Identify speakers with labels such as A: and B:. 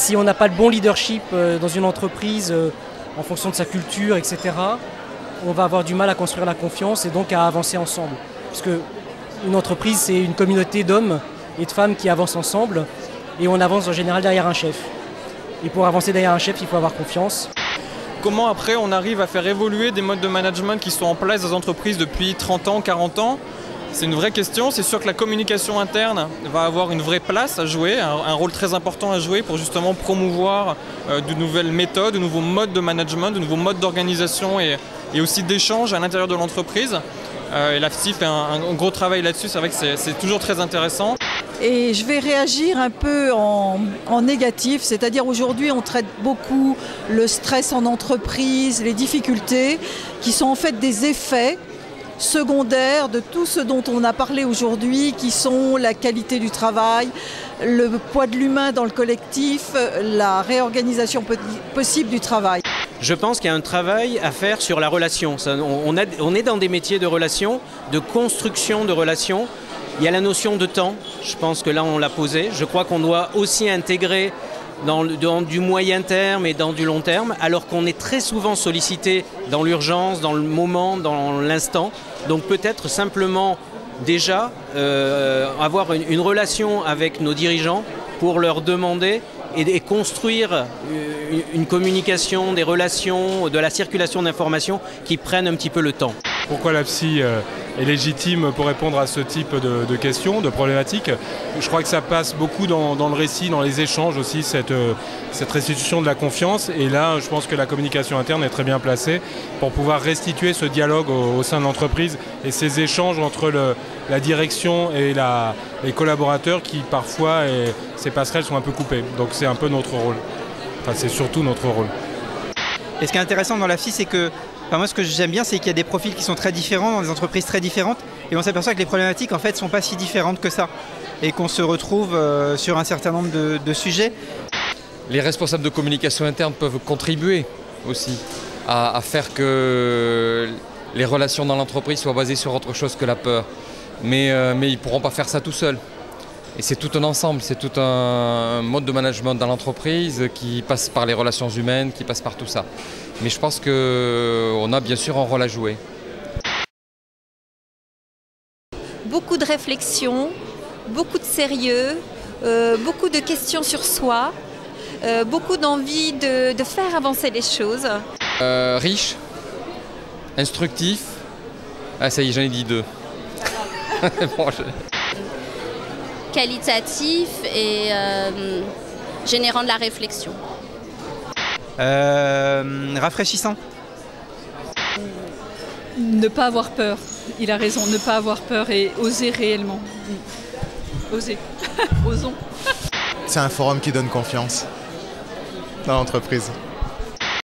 A: si on n'a pas le bon leadership dans une entreprise en fonction de sa culture, etc., on va avoir du mal à construire la confiance et donc à avancer ensemble. Parce qu'une entreprise, c'est une communauté d'hommes et de femmes qui avancent ensemble et on avance en général derrière un chef. Et pour avancer derrière un chef, il faut avoir confiance.
B: Comment après on arrive à faire évoluer des modes de management qui sont en place dans les entreprises depuis 30 ans, 40 ans? C'est une vraie question. C'est sûr que la communication interne va avoir une vraie place à jouer, un rôle très important à jouer pour justement promouvoir de nouvelles méthodes, de nouveaux modes de management, de nouveaux modes d'organisation et aussi d'échange à l'intérieur de l'entreprise. Et l'AFSI fait un gros travail là-dessus, c'est vrai que c'est toujours très intéressant.
C: Et je vais réagir un peu en négatif, c'est-à-dire aujourd'hui on traite beaucoup le stress en entreprise, les difficultés qui sont en fait des effets secondaires de tout ce dont on a parlé aujourd'hui, qui sont la qualité du travail, le poids de l'humain dans le collectif, la réorganisation possible du travail.
D: Je pense qu'il y a un travail à faire sur la relation. On est dans des métiers de relation, de construction de relations. Il y a la notion de temps, je pense que là on l'a posé. Je crois qu'on doit aussi intégrer dans du moyen terme et dans du long terme, alors qu'on est très souvent sollicité dans l'urgence, dans le moment, dans l'instant. Donc peut-être simplement déjà avoir une relation avec nos dirigeants pour leur demander et construire une communication, des relations, de la circulation d'informations qui prennent un petit peu le temps.
E: Pourquoi l'AFSI est légitime pour répondre à ce type de questions, de problématiques? Je crois que ça passe beaucoup dans le récit, dans les échanges aussi, cette restitution de la confiance. Et là, je pense que la communication interne est très bien placée pour pouvoir restituer ce dialogue au sein de l'entreprise et ces échanges entre la direction et les collaborateurs qui parfois, ces passerelles sont un peu coupées. Donc c'est un peu notre rôle. Enfin, c'est surtout notre rôle.
F: Et ce qui est intéressant dans l'AFSI, c'est que moi, ce que j'aime bien, c'est qu'il y a des profils qui sont très différents, dans des entreprises très différentes, et on s'aperçoit que les problématiques, en fait, ne sont pas si différentes que ça, et qu'on se retrouve sur un certain nombre de sujets.
G: Les responsables de communication interne peuvent contribuer aussi à faire que les relations dans l'entreprise soient basées sur autre chose que la peur. Mais ils ne pourront pas faire ça tout seuls. Et c'est tout un ensemble, c'est tout un mode de management dans l'entreprise qui passe par les relations humaines, qui passe par tout ça. Mais je pense qu'on a bien sûr un rôle à jouer.
H: Beaucoup de réflexion, beaucoup de sérieux, beaucoup de questions sur soi, beaucoup d'envie de faire avancer les choses.
G: Riche, instructif, ah ça y est j'en ai dit deux. Bon,
I: qualitatif et générant de la réflexion.
F: Rafraîchissant.
J: Ne pas avoir peur, il a raison, ne pas avoir peur et oser réellement. Oser, osons.
K: C'est un forum qui donne confiance dans l'entreprise.